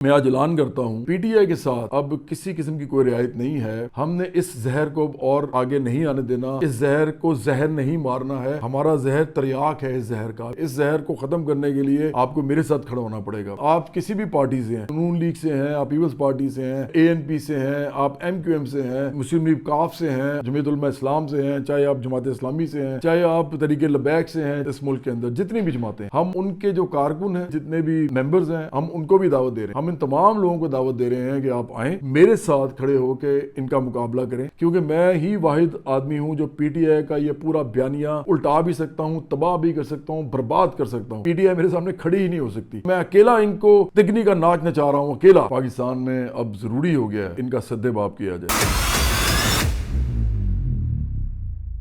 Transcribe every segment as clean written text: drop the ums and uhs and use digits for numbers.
میں آج اعلان کرتا ہوں پی ٹی آئی کے ساتھ اب کسی قسم کی کوئی رعایت نہیں ہے۔ ہم نے اس زہر کو اور آگے نہیں آنے دینا، اس زہر کو زہر نہیں مارنا ہے، ہمارا زہر تریاک ہے۔ اس زہر کا، اس زہر کو ختم کرنے کے لیے آپ کو میرے ساتھ کھڑا ہونا پڑے گا۔ آپ کسی بھی پارٹی سے ہیں، نون لیگ سے ہیں، آپ پیپلز پارٹی سے ہیں، اے این پی سے ہیں، آپ ایم کیو ایم سے ہیں، مسلم لیگ کاف سے ہیں، جمعیت علماء اسلام سے ہیں، چاہے آپ جماعت اسلامی سے ہیں، چاہے آپ تحریک لبیک سے ہیں، اس ملک کے اندر جتنی بھی جماعتیں ہیں، ہم ان کے جو کارکن ہیں، جتنے بھی ممبرز ہیں، ہم ان کو بھی دعوت دے رہے ہیں۔ ہم ان تمام لوگوں کو دعوت دے رہے ہیں کہ آپ آئیں، میرے ساتھ کھڑے ہو کے ان کا مقابلہ کریں، کیونکہ میں ہی واحد آدمی ہوں جو پی ٹی آئی کا یہ پورا بیانیہ الٹا بھی سکتا ہوں، تباہ بھی کر سکتا ہوں، برباد کر سکتا ہوں۔ پی ٹی آئی میرے سامنے کھڑی ہی نہیں ہو سکتی۔ میں اکیلا ان کو تکنی کا ناچ نچا رہا ہوں، اکیلا۔ پاکستان میں اب ضروری ہو گیا ہے ان کا سد باب کیا جائے۔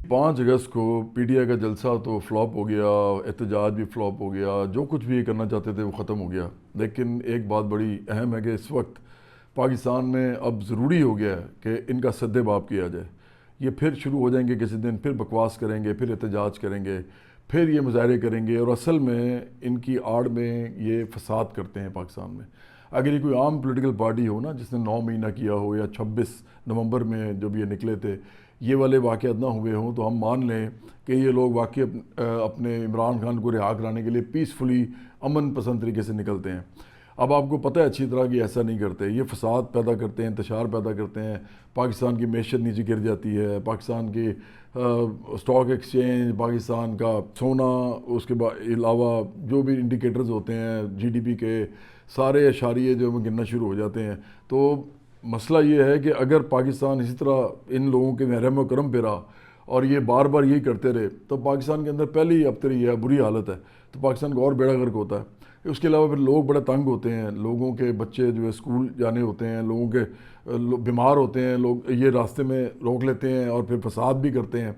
5 اگست کو پی ٹی آئی کا جلسہ تو فلاپ ہو گیا، احتجاج بھی فلاپ ہو گیا، جو کچھ بھی کرنا چاہتے تھے وہ ختم ہو گیا۔ لیکن ایک بات بڑی اہم ہے کہ اس وقت پاکستان میں اب ضروری ہو گیا ہے کہ ان کا سد باب کیا جائے۔ یہ پھر شروع ہو جائیں گے کسی دن، پھر بکواس کریں گے، پھر احتجاج کریں گے، پھر یہ مظاہرے کریں گے، اور اصل میں ان کی آڑ میں یہ فساد کرتے ہیں پاکستان میں۔ اگر یہ کوئی عام پولیٹیکل پارٹی ہو نا، جس نے 9 مہینہ کیا ہو یا 26 نومبر میں جب یہ نکلے تھے، یہ والے واقعات نہ ہوئے ہوں تو ہم مان لیں کہ یہ لوگ واقعی اپنے عمران خان کو رہا کرانے کے لیے پیسفلی، امن پسند طریقے سے نکلتے ہیں۔ اب آپ کو پتہ ہے اچھی طرح کہ ایسا نہیں کرتے، یہ فساد پیدا کرتے ہیں، انتشار پیدا کرتے ہیں، پاکستان کی معیشت نیچے گر جاتی ہے، پاکستان کی اسٹاک ایکسچینج، پاکستان کا سونا، اس کے علاوہ جو بھی انڈیکیٹرز ہوتے ہیں جی ڈی پی کے، سارے اشاریے جو گرنا شروع ہو جاتے ہیں۔ تو مسئلہ یہ ہے کہ اگر پاکستان اسی طرح ان لوگوں کے رحم و کرم پہ رہا اور یہ بار بار یہی کرتے رہے تو پاکستان کے اندر پہلی ابتری ہے، بری حالت ہے، تو پاکستان کا اور بیڑا غرق ہوتا ہے۔ اس کے علاوہ پھر لوگ بڑے تنگ ہوتے ہیں، لوگوں کے بچے جو ہے اسکول جانے ہوتے ہیں، لوگوں کے بیمار ہوتے ہیں، لوگ یہ راستے میں روک لیتے ہیں اور پھر فساد بھی کرتے ہیں،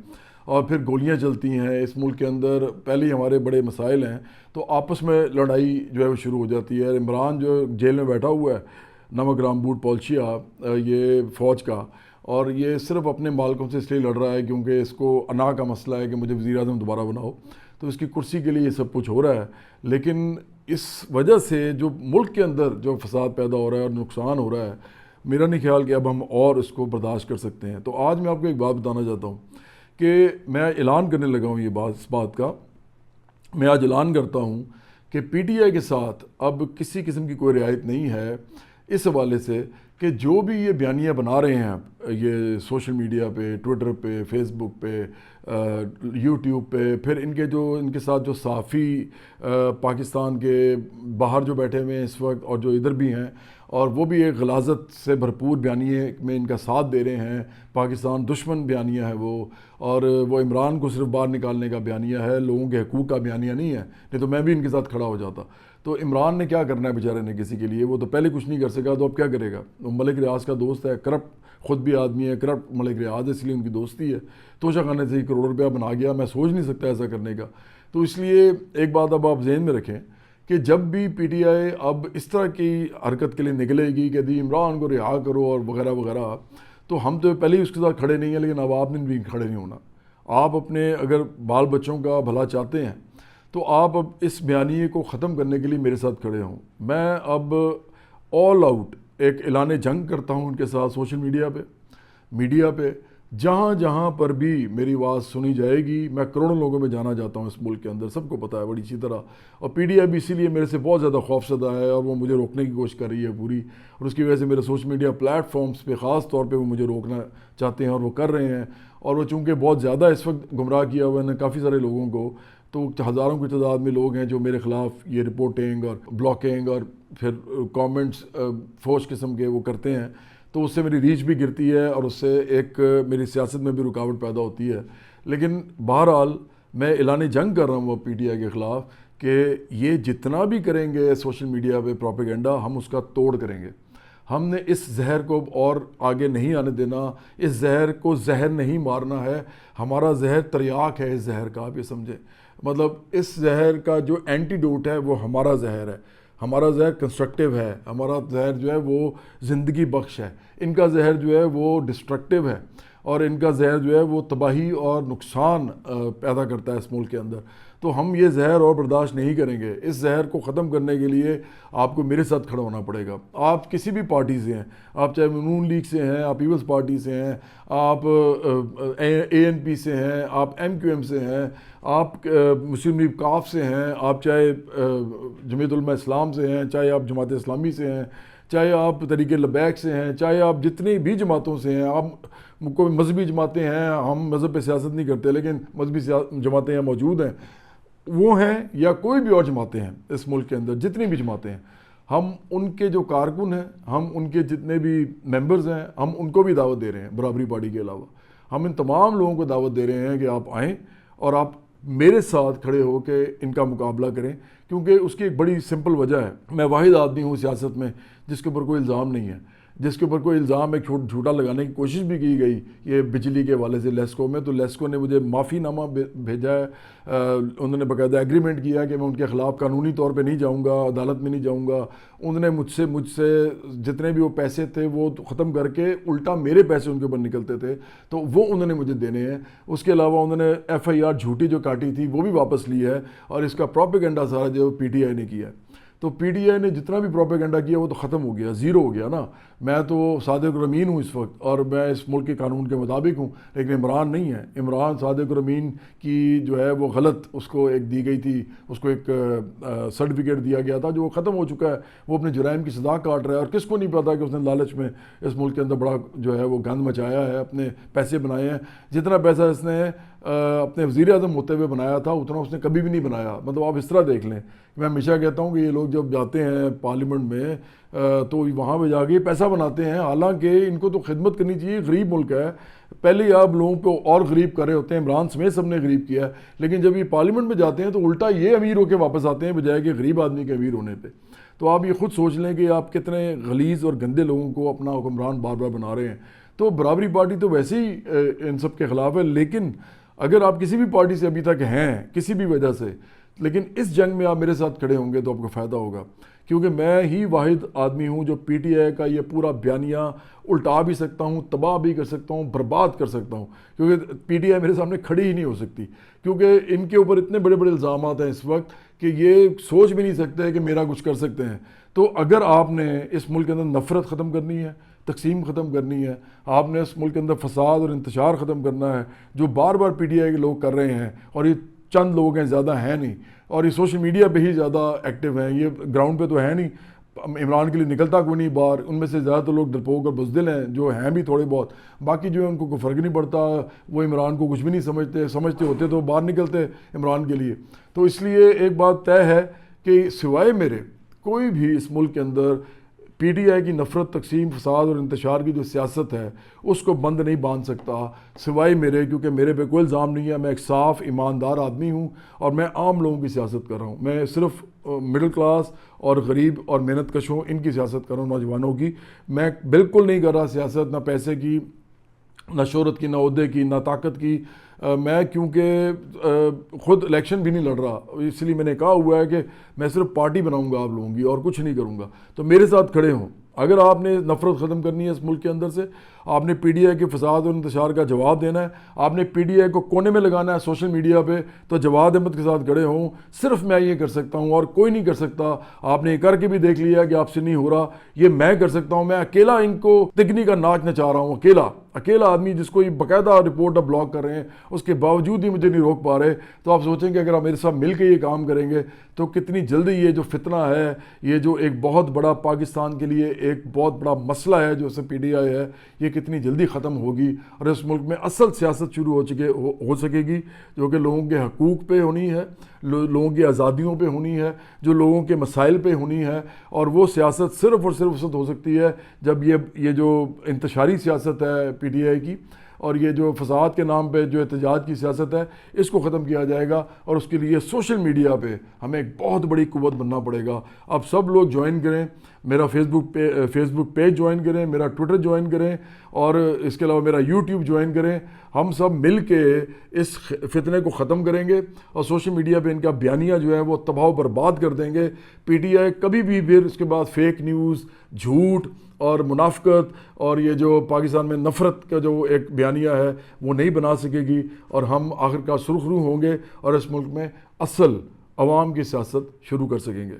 اور پھر گولیاں چلتی ہیں اس ملک کے اندر۔ پہلے ہی ہمارے بڑے مسائل ہیں تو آپس میں لڑائی جو ہے وہ شروع ہو جاتی ہے۔ عمران جو جیل میں بیٹھا ہوا ہے، نمک رام بوٹ پالشیا، یہ فوج کا، اور یہ صرف اپنے مالکوں سے اس لیے لڑ رہا ہے کیونکہ اس کو انا کا مسئلہ ہے کہ مجھے وزیر اعظم دوبارہ بناؤ، تو اس کی کرسی کے لیے یہ سب کچھ ہو رہا ہے۔ لیکن اس وجہ سے جو ملک کے اندر جو فساد پیدا ہو رہا ہے اور نقصان ہو رہا ہے، میرا نہیں خیال کہ اب ہم اور اس کو برداشت کر سکتے ہیں۔ تو آج میں آپ کو ایک بات بتانا چاہتا ہوں کہ میں اعلان کرنے لگا ہوں اس بات کا، میں آج اعلان کرتا ہوں کہ پی ٹی آئی کے ساتھ اب کسی قسم کی کوئی رعایت نہیں ہے، اس حوالے سے کہ جو بھی یہ بیانیہ بنا رہے ہیں یہ سوشل میڈیا پہ، ٹویٹر پہ، فیس بک پہ، یوٹیوب پہ، پھر ان کے ساتھ جو صحافی پاکستان کے باہر جو بیٹھے ہوئے ہیں اس وقت اور جو ادھر بھی ہیں، اور وہ بھی ایک غلاظت سے بھرپور بیانیے میں ان کا ساتھ دے رہے ہیں۔ پاکستان دشمن بیانیہ ہے وہ، اور وہ عمران کو صرف باہر نکالنے کا بیانیہ ہے، لوگوں کے حقوق کا بیانیہ نہیں ہے، نہیں تو میں بھی ان کے ساتھ کھڑا ہو جاتا۔ تو عمران نے کیا کرنا ہے بیچارے نے کسی کے لیے؟ وہ تو پہلے کچھ نہیں کر سکا، تو اب کیا کرے گا؟ وہ ملک ریاض کا دوست ہے، کرپٹ خود بھی آدمی ہے، کرپٹ ملک ریاض ہے، اس لیے ان کی دوستی ہے۔ توشہ خانے سے 1 کروڑ روپیہ بنا گیا، میں سوچ نہیں سکتا ایسا کرنے کا۔ تو اس لیے ایک بات اب آپ ذہن میں رکھیں کہ جب بھی پی ٹی آئی اب اس طرح کی حرکت کے لیے نکلے گی کہ عمران کو رہا کرو اور وغیرہ وغیرہ، تو ہم تو پہلے ہی اس کے ساتھ کھڑے نہیں ہیں، لیکن اب آپ نے بھی کھڑے نہیں ہونا۔ آپ اپنے اگر بال بچوں کا بھلا چاہتے ہیں تو آپ اب اس بیانیے کو ختم کرنے کے لیے میرے ساتھ کھڑے ہوں۔ میں اب آل آؤٹ ایک اعلان جنگ کرتا ہوں ان کے ساتھ، سوشل میڈیا پہ جہاں جہاں پر بھی میری آواز سنی جائے گی، میں کروڑوں لوگوں میں جانا جاتا ہوں اس ملک کے اندر، سب کو پتہ ہے بڑی اچھی طرح، اور پی ڈی آئی بھی اسی لیے میرے سے بہت زیادہ خوفزدہ ہے، اور وہ مجھے روکنے کی کوشش کر رہی ہے پوری، اور اس کی وجہ سے میرے سوشل میڈیا پلیٹ فارمز پہ خاص طور پہ وہ مجھے روکنا چاہتے ہیں، اور وہ کر رہے ہیں۔ اور وہ چونکہ بہت زیادہ اس وقت گمراہ کیا ہوا ہے کافی سارے لوگوں کو، تو ہزاروں کی تعداد میں لوگ ہیں جو میرے خلاف یہ رپورٹنگ اور بلاکنگ اور پھر کامنٹس فوش قسم کے وہ کرتے ہیں، تو اس سے میری ریچ بھی گرتی ہے اور اس سے ایک میری سیاست میں بھی رکاوٹ پیدا ہوتی ہے۔ لیکن بہرحال میں اعلان جنگ کر رہا ہوں پی ٹی آئی کے خلاف کہ یہ جتنا بھی کریں گے سوشل میڈیا پہ پروپیگنڈا، ہم اس کا توڑ کریں گے۔ ہم نے اس زہر کو اور آگے نہیں آنے دینا، اس زہر کو زہر نہیں مارنا ہے، ہمارا زہر تریاک ہے۔ اس زہر کا آپ یہ سمجھیں، مطلب اس زہر کا جو اینٹیڈوٹ ہے وہ ہمارا زہر ہے، ہمارا زہر کنسٹرکٹیو ہے، ہمارا زہر جو ہے وہ زندگی بخش ہے، ان کا زہر جو ہے وہ ڈسٹرکٹیو ہے، اور ان کا زہر جو ہے وہ تباہی اور نقصان پیدا کرتا ہے اس ملک کے اندر۔ تو ہم یہ زہر اور برداشت نہیں کریں گے. اس زہر کو ختم کرنے کے لیے آپ کو میرے ساتھ کھڑا ہونا پڑے گا. آپ کسی بھی پارٹی سے ہیں, آپ چاہے نون لیگ سے ہیں, آپ پیپلز پارٹی سے ہیں, آپ ANP سے ہیں, آپ MQM سے ہیں, آپ مسلم لیگ کاف سے ہیں, آپ چاہے جمعیت علماء اسلام سے ہیں, چاہے آپ جماعت اسلامی سے ہیں, چاہے آپ تحریک لبیک سے ہیں, چاہے آپ جتنی بھی جماعتوں سے ہیں. آپ کوئی مذہبی جماعتیں ہیں, ہم مذہب پہ سیاست نہیں کرتے لیکن مذہبی جماعتیں ہیں موجود ہیں, وہ ہیں یا کوئی بھی اور جماعتیں ہیں اس ملک کے اندر, جتنی بھی جماعتیں ہیں, ہم ان کے جو کارکن ہیں, ہم ان کے جتنے بھی ممبرز ہیں, ہم ان کو بھی دعوت دے رہے ہیں برابری پارٹی کے علاوہ. ہم ان تمام لوگوں کو دعوت دے رہے ہیں کہ آپ آئیں اور آپ میرے ساتھ کھڑے ہو کے ان کا مقابلہ کریں, کیونکہ اس کی ایک بڑی سمپل وجہ ہے. میں واحد آدمی ہوں سیاست میں جس کے اوپر کوئی الزام نہیں ہے, جس کے اوپر کوئی الزام ایک جھوٹا لگانے کی کوشش بھی کی گئی یہ بجلی کے حوالے سے لیسکو میں, تو لیسکو نے مجھے معافی نامہ بھیجا ہے. انہوں نے باقاعدہ ایگریمنٹ کیا کہ میں ان کے خلاف قانونی طور پہ نہیں جاؤں گا, عدالت میں نہیں جاؤں گا. انہوں نے مجھ سے جتنے بھی وہ پیسے تھے وہ ختم کر کے الٹا میرے پیسے ان کے اوپر نکلتے تھے تو وہ انہوں نے مجھے دینے ہیں. اس کے علاوہ انہوں نے FIR جھوٹی جو کاٹی تھی وہ بھی واپس لی ہے, اور اس کا پروپیگنڈا سارا جو PTI نے کیا ہے. تو PTI نے جتنا بھی پروپیگنڈا کیا وہ تو ختم ہو گیا, زیرو ہو گیا نا. میں تو صادق الامین ہوں اس وقت, اور میں اس ملک کے قانون کے مطابق ہوں, لیکن عمران نہیں ہے. عمران صادق الامین کی جو ہے وہ غلط اس کو ایک دی گئی تھی, اس کو ایک سرٹیفکیٹ دیا گیا تھا جو ختم ہو چکا ہے. وہ اپنے جرائم کی سزا کاٹ رہا ہے, اور کس کو نہیں پتا کہ اس نے لالچ میں اس ملک کے اندر بڑا جو ہے وہ گند مچایا ہے, اپنے پیسے بنائے ہیں. جتنا پیسہ اس نے اپنے وزیر اعظم ہوتے ہوئے بنایا تھا اتنا اس نے کبھی بھی نہیں بنایا. مطلب آپ اس طرح دیکھ لیں. میں ہمیشہ کہتا ہوں کہ یہ لوگ جب جاتے ہیں پارلیمنٹ میں تو وہاں پہ جا کے پیسہ بناتے ہیں, حالانکہ ان کو تو خدمت کرنی چاہیے. غریب ملک ہے, پہلے ہی آپ لوگوں کو اور غریب کر رہے ہوتے ہیں, عمران سمیت سب نے غریب کیا ہے, لیکن جب یہ پارلیمنٹ میں جاتے ہیں تو الٹا یہ امیر ہو کے واپس آتے ہیں بجائے کہ غریب آدمی کے امیر ہونے پہ. تو آپ یہ خود سوچ لیں کہ آپ کتنے غلیظ اور گندے لوگوں کو اپنا حکمران بار بار بنا رہے ہیں. تو برابری پارٹی تو ویسے ہی ان سب کے خلاف ہے, لیکن اگر آپ کسی بھی پارٹی سے ابھی تک ہیں کسی بھی وجہ سے, لیکن اس جنگ میں آپ میرے ساتھ کھڑے ہوں گے تو آپ کو فائدہ ہوگا, کیونکہ میں ہی واحد آدمی ہوں جو PTI کا یہ پورا بیانیہ الٹا بھی سکتا ہوں, تباہ بھی کر سکتا ہوں, برباد کر سکتا ہوں. کیونکہ PTI میرے سامنے کھڑی ہی نہیں ہو سکتی, کیونکہ ان کے اوپر اتنے بڑے بڑے الزامات ہیں اس وقت کہ یہ سوچ بھی نہیں سکتے کہ میرا کچھ کر سکتے ہیں. تو اگر آپ نے اس ملک کے اندر نفرت ختم کرنی ہے, تقسیم ختم کرنی ہے, آپ نے اس ملک کے اندر فساد اور انتشار ختم کرنا ہے جو بار بار PTI کے لوگ کر رہے ہیں, اور یہ چند لوگ ہیں, زیادہ ہیں نہیں, اور یہ سوشل میڈیا پہ ہی زیادہ ایکٹیو ہیں, یہ گراؤنڈ پہ تو ہے نہیں. عمران کے لیے نکلتا کوئی نہیں باہر, ان میں سے زیادہ تر لوگ ڈرپوک اور بزدل ہیں جو ہیں بھی تھوڑے بہت, باقی جو ہے ان کو کوئی فرق نہیں پڑتا, وہ عمران کو کچھ بھی نہیں سمجھتے ہوتے تو باہر نکلتے عمران کے لیے. تو اس لیے ایک بات طے ہے کہ سوائے میرے کوئی بھی اس ملک کے اندر PTI کی نفرت, تقسیم, فساد اور انتشار کی جو سیاست ہے اس کو بند نہیں باندھ سکتا سوائے میرے, کیونکہ میرے پہ کوئی الزام نہیں ہے. میں ایک صاف ایماندار آدمی ہوں اور میں عام لوگوں کی سیاست کر رہا ہوں. میں صرف مڈل کلاس اور غریب اور محنت کشوں ان کی سیاست کر رہا ہوں, نوجوانوں کی. میں بالکل نہیں کر رہا سیاست نہ پیسے کی, نہ شہرت کی, نہ عہدے کی, نہ طاقت کی. میں کیونکہ خود الیکشن بھی نہیں لڑ رہا, اس لیے میں نے کہا ہوا ہے کہ میں صرف پارٹی بناؤں گا آپ لوگوں کی اور کچھ نہیں کروں گا. تو میرے ساتھ کھڑے ہوں. اگر آپ نے نفرت ختم کرنی ہے اس ملک کے اندر سے, آپ نے PTI کے فساد اور انتشار کا جواب دینا ہے, آپ نے PTI کو کونے میں لگانا ہے سوشل میڈیا پہ, تو جواد احمد کے ساتھ کھڑے ہوں. صرف میں یہ کر سکتا ہوں اور کوئی نہیں کر سکتا. آپ نے یہ کر کے بھی دیکھ لیا کہ آپ سے نہیں ہو رہا, یہ میں کر سکتا ہوں. میں اکیلا ان کو تگنی کا ناچ نچا رہا ہوں, اکیلا آدمی جس کو یہ باقاعدہ رپورٹ اب بلاک کر رہے ہیں, اس کے باوجود ہی مجھے نہیں روک پا رہے. تو آپ سوچیں کہ اگر آپ میرے ساتھ مل کے یہ کام کریں گے تو کتنی جلدی یہ جو فتنہ ہے, یہ جو ایک بہت بڑا پاکستان کے لیے ایک بہت بڑا مسئلہ ہے جو اسے PTI ہے, یہ کتنی جلدی ختم ہوگی اور اس ملک میں اصل سیاست شروع ہو سکے گی, جو کہ لوگوں کے حقوق پہ ہونی ہے, لوگوں کی آزادیوں پہ ہونی ہے, جو لوگوں کے مسائل پہ ہونی ہے. اور وہ سیاست صرف اور صرف اس وقت ہو سکتی ہے جب یہ جو انتشاری سیاست ہے PTI کی, اور یہ جو فساد کے نام پہ جو احتجاج کی سیاست ہے, اس کو ختم کیا جائے گا. اور اس کے لیے سوشل میڈیا پہ ہمیں ایک بہت بڑی قوت بننا پڑے گا. اب سب لوگ جوائن کریں, میرا فیس بک پیج جوائن کریں, میرا ٹویٹر جوائن کریں, اور اس کے علاوہ میرا YouTube جوائن کریں. ہم سب مل کے اس فتنے کو ختم کریں گے اور سوشل میڈیا پہ ان کا بیانیہ جو ہے وہ تباہ و برباد کر دیں گے. PTI کبھی بھی پھر اس کے بعد فیک نیوز, جھوٹ اور منافقت اور یہ جو پاکستان میں نفرت کا جو ایک بیانیہ ہے وہ نہیں بنا سکے گی, اور ہم آخر کار سرخرو ہوں گے اور اس ملک میں اصل عوام کی سیاست شروع کر سکیں گے.